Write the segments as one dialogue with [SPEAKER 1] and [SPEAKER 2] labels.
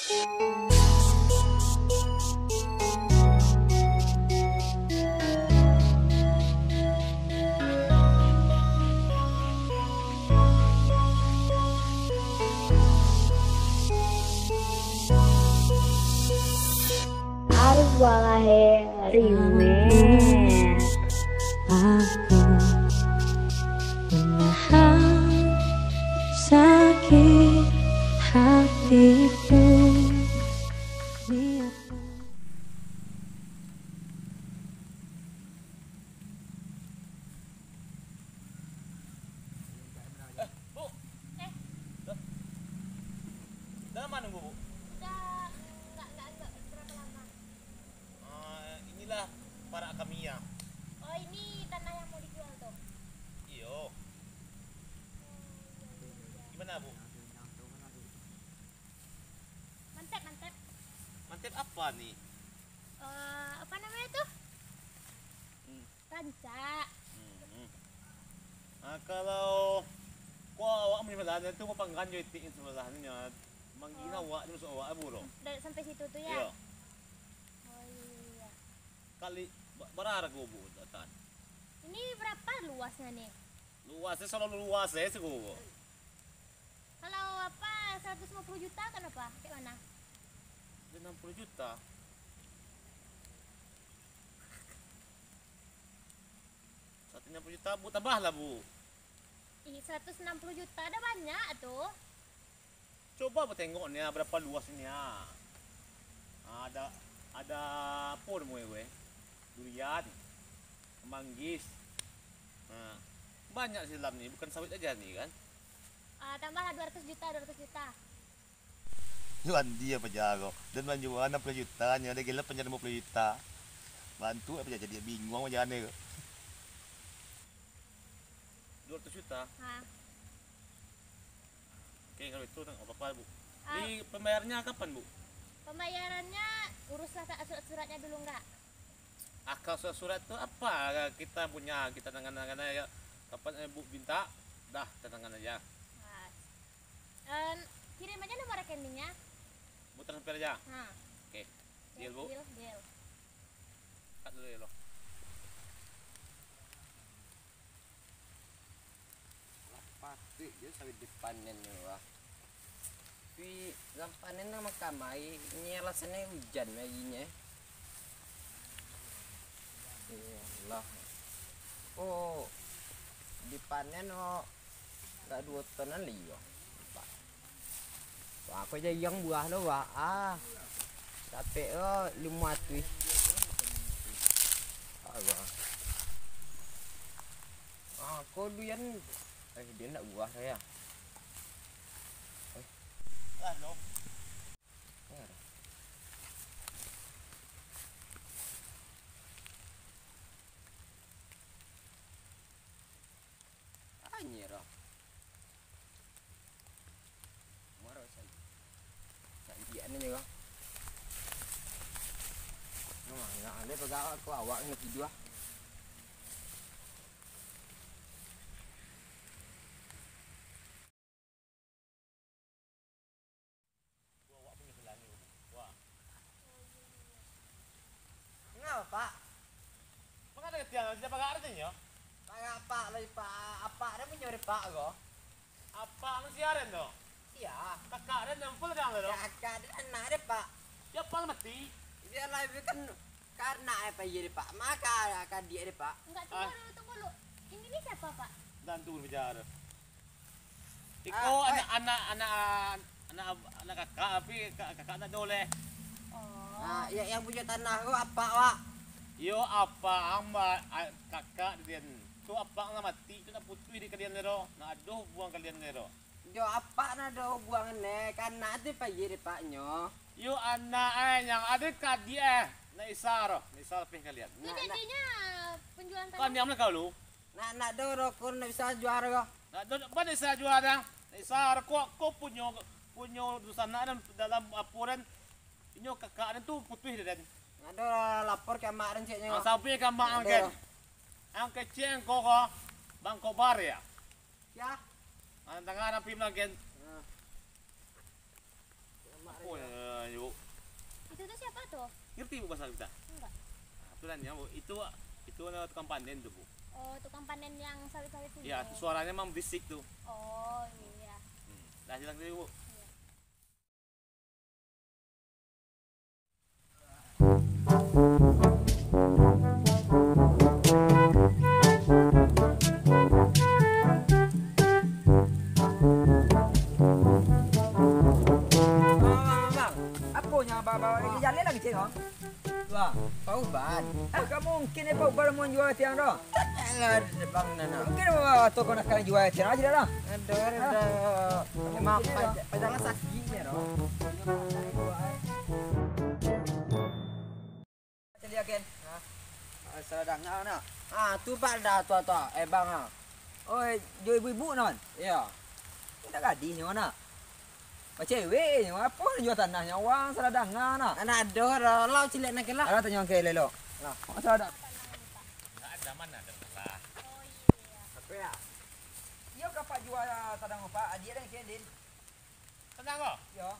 [SPEAKER 1] Arwah Rime.
[SPEAKER 2] Aku menahan sakit hatiku.
[SPEAKER 3] Bu. Dalam mana Bu?
[SPEAKER 4] Udah enggak berapa lama.
[SPEAKER 3] Inilah para kami ya.
[SPEAKER 4] Oh, ini tanah yang mau dijual tuh.
[SPEAKER 3] Iyo. Gimana Bu?
[SPEAKER 4] Mantep.
[SPEAKER 3] Mantep apa nih?
[SPEAKER 4] Apa namanya tuh? Ranca.
[SPEAKER 3] Kalau awak menyebelahan itu panggan jo itik sebelahnya. Manggina awak di masuk awak Bu loh.
[SPEAKER 4] Dari sampai situ tuh ya.
[SPEAKER 3] Iya.
[SPEAKER 4] Oh iya.
[SPEAKER 3] Kali berapa Bu datan?
[SPEAKER 4] Ini berapa luasnya nih?
[SPEAKER 3] Luasnya selalu luas ya sih Bu.
[SPEAKER 4] Kalau apa 150 juta kan apa? Kayak mana?
[SPEAKER 3] 60 juta. Satunya 60 juta Bu tambahlah Bu.
[SPEAKER 4] Ih, 160 juta ada banyak tuh.
[SPEAKER 3] Coba Bu tengoknya berapa luasnya. Ada apa namanya durian, manggis. Nah, banyak sih dalam nih, bukan sawit aja nih kan.
[SPEAKER 4] Tambahlah 200 juta.
[SPEAKER 3] Juan dia penjago dan banjuan 60 juta, ada gila penjara 50 juta. Bantu apa jadi bingung aja nih. 200 juta.
[SPEAKER 4] Hah.
[SPEAKER 3] Oke, kalau itu apa-apa Bu. Ini pembayarnya kapan Bu?
[SPEAKER 4] Pembayarannya uruslah surat-suratnya dulu enggak?
[SPEAKER 3] Akal surat itu apa? Kita punya, kita tangan-tangan ya. Kapan Bu minta, dah tangan aja.
[SPEAKER 4] Nah, kirim aja nomor rekeningnya.
[SPEAKER 3] Bu transfer aja.
[SPEAKER 4] Nah.
[SPEAKER 3] Oke. Deal Bu.
[SPEAKER 4] Deal.
[SPEAKER 3] Cut dulu ya loh.
[SPEAKER 5] Pasti dia sawit dipanen ya wah. Tapi panen sama kamai ini alasannya hujan laginya. Iyalah. Oh, dipanen oh nggak 2 tonan liyo. Wah, aku aja yang buah lo wah. Capek oh 5 tuh. Wah. Aku duyan dia nak buah saya.
[SPEAKER 3] Halo.
[SPEAKER 5] Anyira. Marah saya. Sanjian ni juga. Enggak ada pegawai aku awak nak tidur. Pak.
[SPEAKER 3] Mengapa dia siapa gak artinya?
[SPEAKER 5] Pak lagi Pak. Apa ada punya Pak go?
[SPEAKER 3] Apa siaran tuh?
[SPEAKER 5] Iya.
[SPEAKER 3] Kakak ada nempel dah lo.
[SPEAKER 5] Kakak ada anak ada Pak.
[SPEAKER 3] Siapa mati?
[SPEAKER 5] Dia lagi kan karena apa jadi Pak? Maka akan dia ada Pak.
[SPEAKER 4] Enggak, tunggu dulu. Ini siapa, Pak?
[SPEAKER 3] Dan turun bicara. Iko anak kakak tapi kakak anak dole.
[SPEAKER 4] Oh.
[SPEAKER 5] Nah, yang punya tanah gua apa, Wak?
[SPEAKER 3] Yo apa amba kakak dia tu apa nga mati tu na putui di kalian nero na aduh buang kalian nero.
[SPEAKER 5] Jo apa na do buang ne kan nanti pa yiri Pak nyo.
[SPEAKER 3] Yo anak yang ada ka dia na isaro peh kalian.
[SPEAKER 4] Itu janjinya penjualan tanah.
[SPEAKER 3] Kan diam na kau lu.
[SPEAKER 5] Na do kun na bisa juara go.
[SPEAKER 3] Na do ba na isa juara. Na isaro ko punyo dusana dalam apuran inyo kakak tu putui dan.
[SPEAKER 5] Ada lapor ke mak dan ceknya.
[SPEAKER 3] Ang sabi ka maangken. Ang keceng ko bangko bar ya.
[SPEAKER 5] Ya.
[SPEAKER 3] Ang tangan ang pim lagi. Ako Ngerti Bu bahasa kita?
[SPEAKER 4] Enggak.
[SPEAKER 3] Nah, aturannya Bu, itu tukang panen tuh Bu.
[SPEAKER 4] Oh, tukang panen yang sawit-sawit itu.
[SPEAKER 3] Iya, suaranya memang berisik tuh.
[SPEAKER 4] Oh, iya.
[SPEAKER 3] Dah silang dulu Bu.
[SPEAKER 1] Bang, apanya bawa lagi jalan lagi cik hong? Wah,
[SPEAKER 5] Pauban.
[SPEAKER 1] agak mungkin ni pau baru mau jual tiang dah.
[SPEAKER 5] Jangan bang nana.
[SPEAKER 1] Mungkin bawa toko nak kena jual tiang aja dah.
[SPEAKER 5] Ada. Emang padahal sakit ya dah.
[SPEAKER 1] Macam dia kan? Sedang ngau nak.
[SPEAKER 5] Ah, tu pada tu. Bang ah.
[SPEAKER 1] Oh, jual ibu-ibu non.
[SPEAKER 5] Ya.
[SPEAKER 1] Kita gadis ni mana? Macam cewek ni, apa jual tanahnya orang sedang ngau nak.
[SPEAKER 5] Anak ada lau cilik nak lah.
[SPEAKER 1] Ada tanya ke lelo. Lah, masa ada.
[SPEAKER 3] Enggak ada mana ada lah.
[SPEAKER 4] Oh, iya.
[SPEAKER 1] Apa ya? Dia kapak jual tanah apa? Dia dah kedin.
[SPEAKER 3] Tenang kok.
[SPEAKER 1] Ya.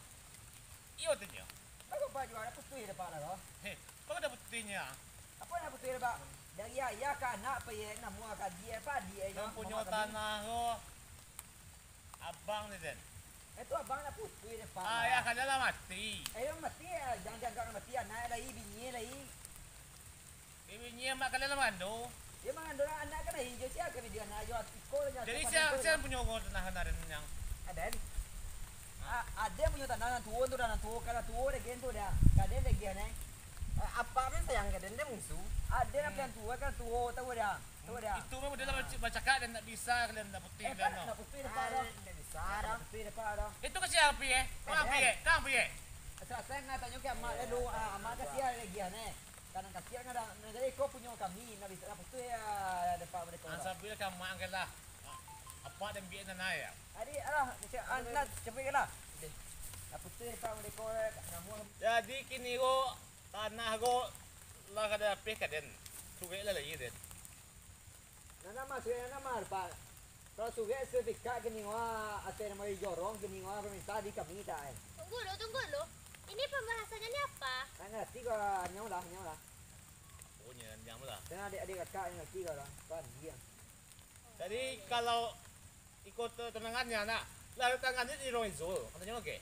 [SPEAKER 3] Iyo tanya.
[SPEAKER 1] Kapak jual apa tu depan dah.
[SPEAKER 3] Heh, kok ada buktinya?
[SPEAKER 1] Apa nak betul depan? Dari ayah ke anak apa ya? Nak muak dia apa dia?
[SPEAKER 3] Yang punya tanah kok. Abang ni Den.
[SPEAKER 1] Itu abang nak putui depan.
[SPEAKER 3] Ayah kan dah mati.
[SPEAKER 1] Mati ya. Jangan jaga mati anak lagi, bini lagi.
[SPEAKER 3] Ibunya mak kalian mandu.
[SPEAKER 1] Dia mana ada anak kena hijau siapa dia nak jual ikut aja.
[SPEAKER 3] Jadi saya punya ngor tanah narin yang
[SPEAKER 1] ada. Ada punya tanah tua tu dan tua kalau tua dah gitu dah. Kadang lagi aneh.
[SPEAKER 5] Apa pun sayang ke dia musuh.
[SPEAKER 1] Ada nak yang tua kan tua tahu dah. Tahu dah.
[SPEAKER 3] itu memang dalam baca kak dan tak bisa kalian tak putih dan no.
[SPEAKER 1] Nak putui depan dah.
[SPEAKER 5] Tidak bisa dah.
[SPEAKER 1] Putui depan dah.
[SPEAKER 3] Itu ke siapa ya? Kau piye? Kau piye?
[SPEAKER 1] Saya nak tanya ke amak dulu, amak kasih lagi aneh. Karena kasih ada negara kau punya kami nak bisa putui depan mereka.
[SPEAKER 3] Asa bila kamu angkat lah. Apa dan biar nana ya?
[SPEAKER 1] Adi, alah, nak cepet ke lah. Nak putui depan mereka nak muak.
[SPEAKER 3] Jadi kini ko tanah ko lah kada pih kaden. Sugai lah lagi den.
[SPEAKER 1] Nama sudah nama pak. Kalau sudah sertifikat kini wah atas nama jorong kini wah pemerintah di kami dah.
[SPEAKER 4] Tunggu lo. Ini pembahasannya ni apa?
[SPEAKER 1] Saya ngerti kau nyawa lah.
[SPEAKER 3] Oh nyam lah.
[SPEAKER 1] Dan adik kakak yang ngerti kau lah. Kan dia.
[SPEAKER 3] Jadi kalau ikut tenangannya nak, lalu tangannya di Roizul, katanya oke.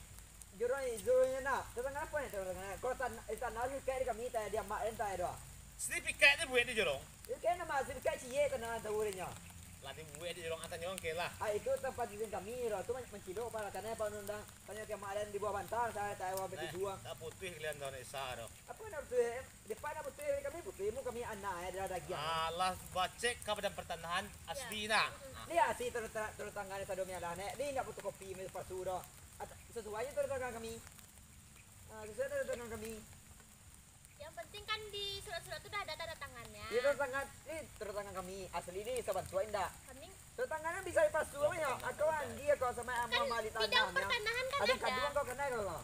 [SPEAKER 1] Jorongnya nak. Tentang apa ni tentang? Kalau tanah itu kayak di kami dah dia mak entah dah.
[SPEAKER 3] Sertifikat ni buat di jorong.
[SPEAKER 1] Itu kan nama sertifikat cie kena tahunya.
[SPEAKER 3] Lati buat di jorong katanya oke lah.
[SPEAKER 1] Itu tempat izin kami dah. Itu mencilok pada karena apa undang tanya ke mak dan di bawah bantal saya tahu apa itu dua.
[SPEAKER 3] Tak putih kalian tahun Isa dah.
[SPEAKER 1] Apa nak betul? Depan nak betul kami betul mu kami anak ada lagi.
[SPEAKER 3] Alah bacek ke badan pertanahan asli nak.
[SPEAKER 1] Ni asli terus tangan itu domnya dah nek. Ni nak fotokopi mi palsu dah. Sesuai terus tangan kami. Sesuai terus tangan kami.
[SPEAKER 4] Yang penting kan di surat-surat itu dah ada tanda tangannya.
[SPEAKER 1] Ini terus tangan kami. Asli ni sahabat tua indah.
[SPEAKER 4] Kami
[SPEAKER 1] Terus tangannya bisa dipalsu apa ya? Aku dia kau sama
[SPEAKER 4] kan
[SPEAKER 1] mama di tanah.
[SPEAKER 4] bidang pertanahan kan
[SPEAKER 1] Ada
[SPEAKER 4] ada.
[SPEAKER 1] kandungan kau kena kau.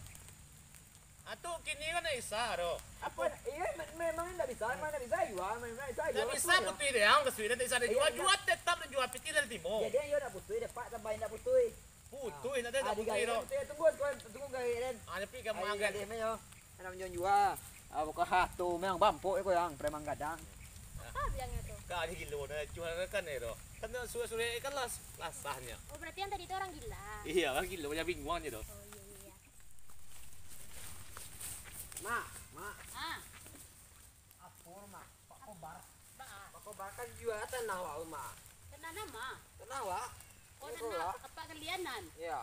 [SPEAKER 3] Atuh kini kan Isa dah.
[SPEAKER 1] Apa? Iya memang tidak bisa. Mana bisa jual? Memang bisa jual.
[SPEAKER 3] Tak bisa putih deh, ang kesulitan tak bisa ada jual. Jual tetap dan jual putih dari timur.
[SPEAKER 1] Jadi yo nak putui depak tambah nak putui.
[SPEAKER 3] Putih nanti tak
[SPEAKER 1] Adi
[SPEAKER 3] putih
[SPEAKER 1] gaya.
[SPEAKER 3] dah.
[SPEAKER 1] Tunggu gaya dan.
[SPEAKER 3] Ada pi kamu angkat.
[SPEAKER 1] Dia memang anak menjual jual. Bukan hatu memang bampuk itu yang preman gadang.
[SPEAKER 4] Apa bilangnya tuh?
[SPEAKER 3] Kak di kilo dah jual kan dah. Kan sore-sore kan lasahnya.
[SPEAKER 4] Oh, berarti yang tadi itu orang gila.
[SPEAKER 3] Iya kan kilo banyak bingung aja dah.
[SPEAKER 4] Oh, iya.
[SPEAKER 1] Mak.
[SPEAKER 4] Ah,
[SPEAKER 1] Apa mak? Pak Kobar.
[SPEAKER 5] Pak Kobar kan jual tanah wa mak.
[SPEAKER 4] kena nama.
[SPEAKER 5] Tanah wa.
[SPEAKER 4] Oh,
[SPEAKER 5] Itu
[SPEAKER 4] tanah
[SPEAKER 5] lah.
[SPEAKER 4] apa kalianan?
[SPEAKER 5] Ya.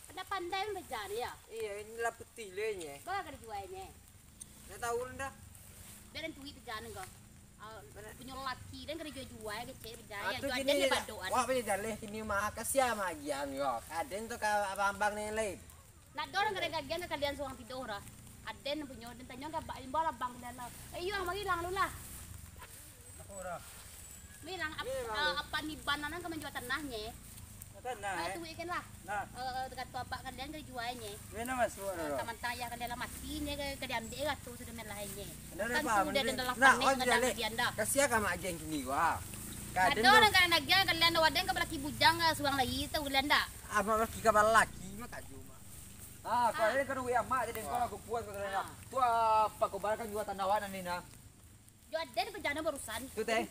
[SPEAKER 4] Kena pandai berjalan ya.
[SPEAKER 5] Iya, inilah putih lenya.
[SPEAKER 4] Bawa kena jualnya.
[SPEAKER 5] Nak tahu dah.
[SPEAKER 4] Biar duit berjalan kau. Punya laki dan kena jual kecil berjaya.
[SPEAKER 5] Atu
[SPEAKER 4] Jual
[SPEAKER 5] gini
[SPEAKER 4] dia
[SPEAKER 5] dah.
[SPEAKER 4] badoan.
[SPEAKER 5] Wah, pilih dalih kini mah kasih sama agian yo. Kaden tu ka abang ni lain.
[SPEAKER 4] Nak dorong kena gagian ke kalian seorang tidur lah. Aden punya dan tanya ke bak bola bang dan lah. Ayo mari lang lu lah.
[SPEAKER 1] Apa dah?
[SPEAKER 4] Bilang apa ni bananan ke menjual tanahnya.
[SPEAKER 1] Tanah.
[SPEAKER 4] Tu ikan lah.
[SPEAKER 1] Nah,
[SPEAKER 4] Dekat bapak kalian kena jualnya.
[SPEAKER 1] mana masuk dah?
[SPEAKER 4] Taman tayah kalian lah matinya ke diambil lah tu sudah melahnya.
[SPEAKER 5] Dah
[SPEAKER 4] Kan
[SPEAKER 5] apa?
[SPEAKER 4] sudah dan dalam
[SPEAKER 5] Nak
[SPEAKER 4] panik
[SPEAKER 5] on
[SPEAKER 4] ke
[SPEAKER 5] dalih.
[SPEAKER 4] kalian dah.
[SPEAKER 5] Kasih sama agian kini wah. Kaden
[SPEAKER 4] Ada orang
[SPEAKER 5] tu
[SPEAKER 4] kan lagi kalian ada wadah ke laki bujang ke suang lagi tu kalian dah.
[SPEAKER 5] apa laki kapal laki mah kaju mah.
[SPEAKER 1] Kalau ini kan gue mak jadi kau aku puas kau tanya. Tu apa kau balakan juga tanawan ini na.
[SPEAKER 4] Jo aden pejana barusan.
[SPEAKER 1] Tu teh.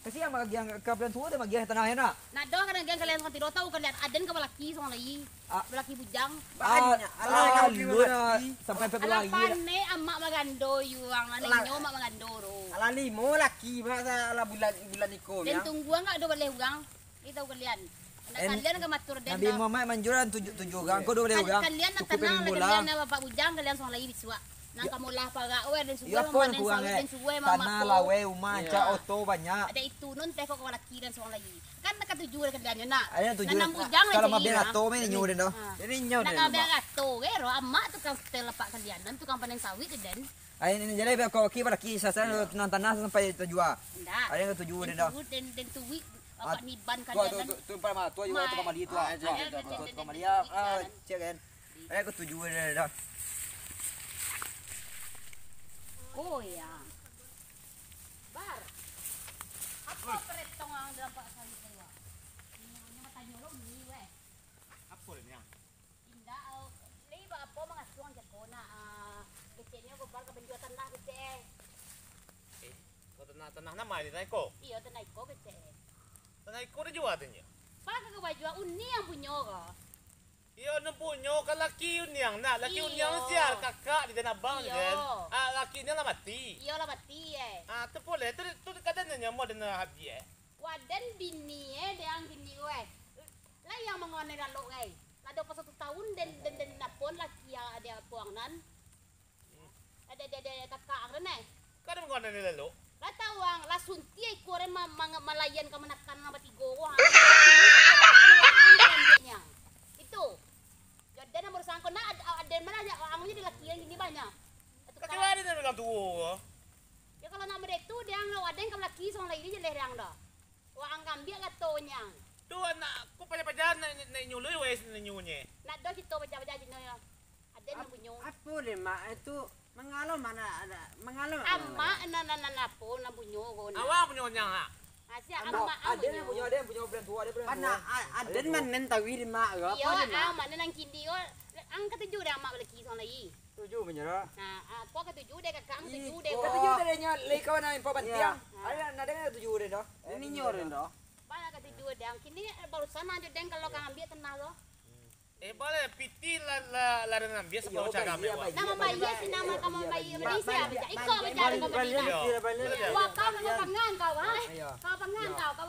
[SPEAKER 1] Kasi yang magiang kapian tua teh magiang tanahnya na.
[SPEAKER 4] Nah, do kan gen kalian kan tidak tahu kalian aden ke balaki sama lagi. Balaki bujang.
[SPEAKER 1] Lu na sampai
[SPEAKER 4] Ala
[SPEAKER 1] Februari.
[SPEAKER 4] pane emak magando yuang anenyo emak magandoro.
[SPEAKER 5] Ala limo laki masa ala bulan iko
[SPEAKER 4] Dan
[SPEAKER 5] ya.
[SPEAKER 4] tunggu enggak do boleh ugang. Itu kalian. Anak kalian ke matur den.
[SPEAKER 1] Nabi Muhammad manjuran tujuh gang kau boleh ugang.
[SPEAKER 4] Kalian nak
[SPEAKER 1] Cukup
[SPEAKER 4] tenang
[SPEAKER 1] bola.
[SPEAKER 4] kalian na bapak bujang kalian sama lagi biswa. Nang kamu lah paga we dan suwe
[SPEAKER 1] Ya pun
[SPEAKER 4] mamanen
[SPEAKER 1] kurang
[SPEAKER 4] sawit
[SPEAKER 1] eh.
[SPEAKER 4] dan suwe
[SPEAKER 1] Tanah
[SPEAKER 4] mama.
[SPEAKER 1] lawe umaca oto banyak.
[SPEAKER 4] Ada itu nun teh kok laki dan sama lagi. Kan nak tujuh kalian na.
[SPEAKER 1] Ada tujuh.
[SPEAKER 4] Nanam bujang
[SPEAKER 1] Kalau
[SPEAKER 4] aja
[SPEAKER 1] mabel
[SPEAKER 4] iya.
[SPEAKER 1] ato men nyu den do.
[SPEAKER 5] Jadi nyaw
[SPEAKER 4] Nak
[SPEAKER 5] deh.
[SPEAKER 4] kabel ato gero amma tukang telepak kalian dan tukang panen sawit den.
[SPEAKER 1] Ay ini jadi kau kibar laki sasaran nan tanah sampai tujuan.
[SPEAKER 4] Ndak.
[SPEAKER 1] Ada yang tujuh den do.
[SPEAKER 4] Den tuwi apa ni ban
[SPEAKER 1] Tua
[SPEAKER 4] kalian dan.
[SPEAKER 1] tu pada tua juga tu kamali tu. Tu kamali cek kan. Ada yang tujuh den do.
[SPEAKER 4] Oh ya. Bar. Apa peretong ang dalam pak sawit dewa? Ini mata nyolo ni we.
[SPEAKER 3] Apa ini yang?
[SPEAKER 4] Indah leba apa mengasuang jakona kecenya ko bar ka benjo tanah kece.
[SPEAKER 3] Kau tanah nama ini naiko.
[SPEAKER 4] Iyo tanah ko kece.
[SPEAKER 3] Tanah iko dia jual tanya.
[SPEAKER 4] Pak ka baju uni yang punyo ko.
[SPEAKER 3] Iyo numpunyo kalaki yun yang nak laki yun
[SPEAKER 4] Iyo.
[SPEAKER 3] yang siar kakak di tanah bang
[SPEAKER 4] Iyo.
[SPEAKER 3] kan. Laki niya lah mati.
[SPEAKER 4] Iyo lah mati
[SPEAKER 3] Tu boleh tu kadang niya mo dan habi
[SPEAKER 4] Waden bini dia ang bini we. Lah yang mengone lalu Ada pas 1 tahun dan napon laki yang ada puangan. Ada kakak ren
[SPEAKER 3] Kadang kau nanti lalu.
[SPEAKER 4] Lah tawang lah sunti ay kore malayan ka manakan na batigo ko ha. Itu. Jadi na berusaha ko na ada mana aja ang di laki yang ini banyak.
[SPEAKER 3] Kakak ada yang tua.
[SPEAKER 4] Ya kalau nama dia itu dia ang ada yang laki song lagi dia lerang dah. Wa ang kambia katonya.
[SPEAKER 3] Tu anak aku pajan na nyului wes na nyunye.
[SPEAKER 4] Nak do kita baca-baca jino ya. Ada yang punya.
[SPEAKER 5] Apa deh mak itu mengalau mana ada mengalau.
[SPEAKER 4] Amma na po na bunyo ko na.
[SPEAKER 3] Awak punya yang ha.
[SPEAKER 4] Asya amma
[SPEAKER 1] Ada yang punya brand tua, ada brand tua.
[SPEAKER 5] Pana ada manen tawir mak
[SPEAKER 4] Iyo,
[SPEAKER 5] apa deh mak.
[SPEAKER 4] amma na nang kindi ko. Ang ketujuh dia amma laki song lagi.
[SPEAKER 1] Tujuh menyerah.
[SPEAKER 4] Nah, po ketujuh dia kakak ketujuh dia.
[SPEAKER 1] Ketujuh dari nya lekaw na info bantiang. Ada yang tujuh den do.
[SPEAKER 5] Ini nyoren doh.
[SPEAKER 4] Banyak ketujuh dia. Kini barusan aja deng kalau kang ambil tenang lo.
[SPEAKER 3] Boleh piti la dengan biasa kalau cakap mewah.
[SPEAKER 4] Nama bayi si nama kamu bayi beli siapa? Iko bicara kau beli. Wah kau pangan kau ha? Kau pangan kau.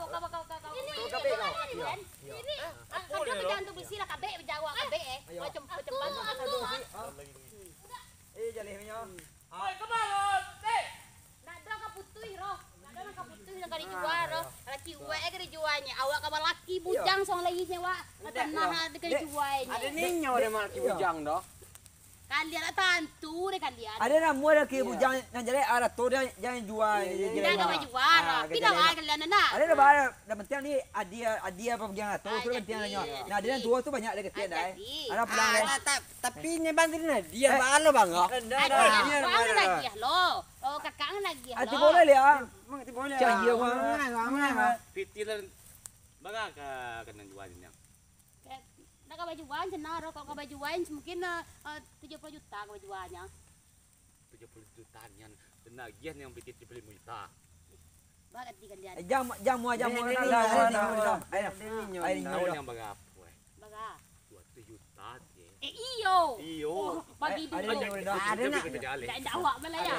[SPEAKER 4] Ini ini. Kau bicara untuk beli sila kabe bicara kabe macam bantu.
[SPEAKER 1] Jalih punya.
[SPEAKER 3] Oi, kemana?
[SPEAKER 4] Nak dah kau putih roh. Nak kau putih nak kari jual roh. Laki uwe kari jualnya. Awak kau laki bujang song lagi sewa. Tanah kari jualnya.
[SPEAKER 5] Ada ninyo deh mak bujang doh.
[SPEAKER 4] Kalian tantu deh kalian.
[SPEAKER 1] Ada nak mua lagi bujang nak jadi arah tu dia jangan jual.
[SPEAKER 4] Tidak kau jual. Tidak ada kalian nak.
[SPEAKER 1] Ada dah bahaya, dah penting ni adia apa bujang tu tu penting nanya. Nah dia tua tu banyak lagi tiada. Ada pulang leh.
[SPEAKER 5] Tapi nyebantin dia balo bang.
[SPEAKER 4] Ada lagi lo. Oh kakak lagi lo.
[SPEAKER 1] Ati boleh lihat.
[SPEAKER 5] Boleh.
[SPEAKER 1] Canggih
[SPEAKER 5] Mana?
[SPEAKER 3] Piti la baga ka kanang jualnya.
[SPEAKER 4] Nak kau jual jenar kalau kau jual mungkin 70 juta kau jualnya.
[SPEAKER 3] 70 jutaan yan. Penagihan yang piti 70 juta.
[SPEAKER 4] Bagat di kalian.
[SPEAKER 1] Jam mua
[SPEAKER 5] Ayo.
[SPEAKER 3] Tahu yang baga apa?
[SPEAKER 4] Baga.
[SPEAKER 3] 20 juta je.
[SPEAKER 4] Iyo.
[SPEAKER 3] Iyo.
[SPEAKER 4] Bagi dulu.
[SPEAKER 5] Ada nak.
[SPEAKER 4] Tak awak malah ya.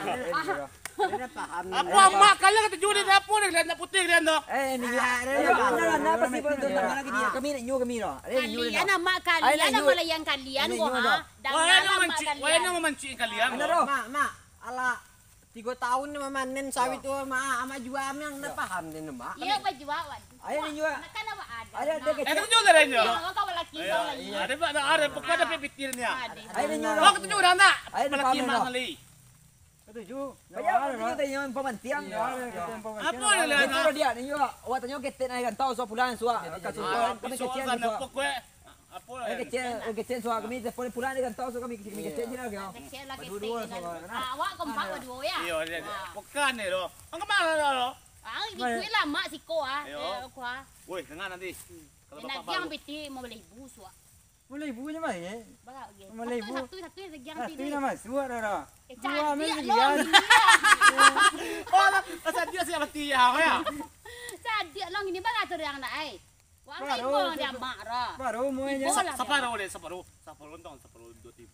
[SPEAKER 5] Ada paham.
[SPEAKER 3] Apa mak kala kata judi na po na putih dia no.
[SPEAKER 1] Ni na pasti pun tu lagi dia. Kami nak nyu kami ro.
[SPEAKER 4] Kalian nama kalian nama malah yang kalian ko ha.
[SPEAKER 3] Wala na mamanci kalian.
[SPEAKER 5] Mak, ala 3 tahun ni mamanen sawit tu mak ama jual yang na paham din mak.
[SPEAKER 4] Iya pa jual.
[SPEAKER 1] Ayo ni jual.
[SPEAKER 4] Kan apa ada.
[SPEAKER 1] Ada dia
[SPEAKER 3] Eh tu jual rin yo.
[SPEAKER 4] Kau laki kau lagi.
[SPEAKER 3] Ada ba ada pokok ada pipitir niya.
[SPEAKER 1] Ayo ni nyu.
[SPEAKER 3] Wag tu jual na.
[SPEAKER 1] Ayo na
[SPEAKER 3] Malaki
[SPEAKER 1] pamela.
[SPEAKER 3] mas nali.
[SPEAKER 1] Tujuh. Banyak tu tanya pemantiang.
[SPEAKER 3] Apa ni la
[SPEAKER 1] Itu dia ni jual. Awak tanya kita nak kan tahu so pulang suak. Kami kecil
[SPEAKER 3] Soal
[SPEAKER 1] suak.
[SPEAKER 3] pokok apa
[SPEAKER 1] Kecil suak kami telepon pulang kan tahu so kami kecil je lah kau.
[SPEAKER 4] Kecil lagi awak kompak berdua ya.
[SPEAKER 3] Iyo, pokok ni lo. Ang kamala lo.
[SPEAKER 4] Ah, di kuih lama sih ko ah.
[SPEAKER 3] Ayo.
[SPEAKER 4] Ko ah.
[SPEAKER 3] Woi, dengar nanti. Kalau
[SPEAKER 4] Nak
[SPEAKER 3] bapak
[SPEAKER 4] yang
[SPEAKER 3] baru.
[SPEAKER 4] beti mau beli ibu suak.
[SPEAKER 6] Mulai ibunya mah ya.
[SPEAKER 4] Baga ge.
[SPEAKER 6] Malay bu.
[SPEAKER 4] Satu lagi yang
[SPEAKER 6] Satu
[SPEAKER 4] tidak.
[SPEAKER 6] nama suat dah. Dua
[SPEAKER 4] Cantik
[SPEAKER 6] mana
[SPEAKER 4] lo.
[SPEAKER 6] dia.
[SPEAKER 3] Oh, masa dia siapa tiang ya?
[SPEAKER 4] Cantik lo ini baga tu yang naik. Wah,
[SPEAKER 6] Baru,
[SPEAKER 4] ibu dia marah.
[SPEAKER 6] Baru muanya.
[SPEAKER 4] Ibu lah.
[SPEAKER 3] Separo dong, separo 2.000.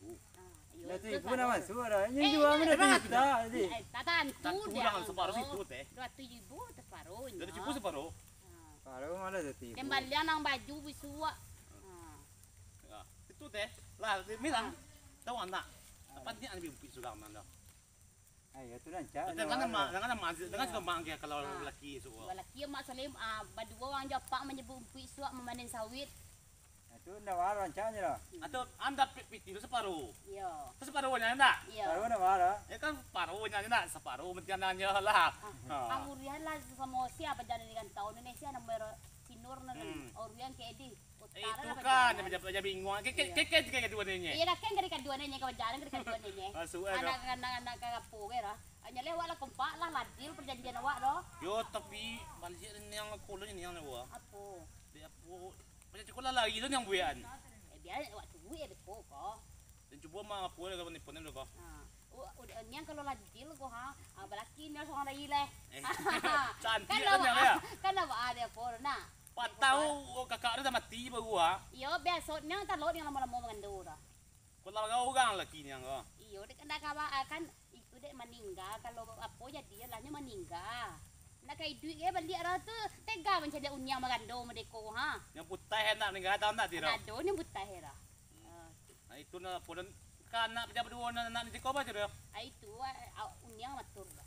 [SPEAKER 6] Itu ibu nama suat dah. Yang dua mana kita. Jadi.
[SPEAKER 4] Tatan tu dia.
[SPEAKER 3] Tulang separo situ teh.
[SPEAKER 4] 2.000 separuh.
[SPEAKER 3] Dari cipu separo.
[SPEAKER 6] Baru mana tu.
[SPEAKER 4] Kembalian nang baju bisua.
[SPEAKER 3] Ya, itu teh. Lah, bilang tahu anak. Apa dia ambil pisau mana?
[SPEAKER 6] Ayo tu lancar.
[SPEAKER 3] Dengan suka mangga kalau lelaki suka.
[SPEAKER 4] Walaki mak salim badua orang Jepang menyebut bisua memanen sawit.
[SPEAKER 6] Itu ndak war lancarnya dah.
[SPEAKER 3] Atau anda piti separuh.
[SPEAKER 4] Yo.
[SPEAKER 3] Separuhnya enggak?
[SPEAKER 4] Yo.
[SPEAKER 6] Baru ndak war.
[SPEAKER 3] Ya kan separuhnya enggak, separuh mentiananya lah.
[SPEAKER 4] Angurian lah sama siapa jadi dengan tahun Indonesia nomor sinur na Orian ke Edi.
[SPEAKER 3] Itu kan yang bingung. Kayak dua nanya.
[SPEAKER 4] Iya kan dari kedua nanya kau jalan dari kedua nanya.
[SPEAKER 3] Masuk
[SPEAKER 4] Anak kapu kira. Hanya lewat lah kompak lah ladil perjanjian awak doh.
[SPEAKER 3] Yo tapi balik yang kulo ini yang nawa.
[SPEAKER 4] Apa?
[SPEAKER 3] Dia apa? Macam sekolah lagi tu yang buyan.
[SPEAKER 4] Biar waktu gue betul kok.
[SPEAKER 3] Dan cuba mah apa kalau ni ponen lo kok.
[SPEAKER 4] Yang kalau ladil kok ha, balakin dia seorang lagi leh.
[SPEAKER 3] Cantik kan yang ya.
[SPEAKER 4] Kan ada apa nah.
[SPEAKER 3] Patau kakak dia dah mati baru
[SPEAKER 4] Iyo besoknya talot yang lama-lama mengandung dah.
[SPEAKER 3] Kalau kau orang lagi ni yang kau.
[SPEAKER 4] Iyo dek nak kawa akan itu dek meninggal kalau apa jadi lahnya meninggal. Nak kai duit ke balik dah tu tega mencari unyang mengandung merdeko ha.
[SPEAKER 3] Yang putih nak ni kata nak tidak.
[SPEAKER 4] Ada ni buta hera.
[SPEAKER 3] Nah itu nak ponen kan nak pejabat dua nak ni kau baca dia.
[SPEAKER 4] Itu unyang matur dah.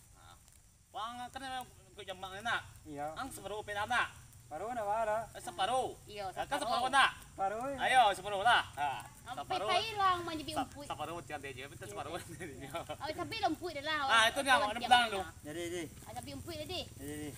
[SPEAKER 3] Wang kan kau jambang nak.
[SPEAKER 6] Iya.
[SPEAKER 3] Ang separuh penak nak.
[SPEAKER 6] Baru ndak war.
[SPEAKER 3] Separuh.
[SPEAKER 4] Iyo
[SPEAKER 3] Kan separuh nak.
[SPEAKER 6] Baru.
[SPEAKER 3] Ayo separuh lah.
[SPEAKER 4] Sampai hilang menjadi umpui.
[SPEAKER 3] Separuh tiang dia, betul separuh.
[SPEAKER 4] Tapi umpui dah lah.
[SPEAKER 3] Itu ni awak ada pelang tu.
[SPEAKER 6] Jadi.
[SPEAKER 4] Tapi umpui dah deh.
[SPEAKER 6] Jadi.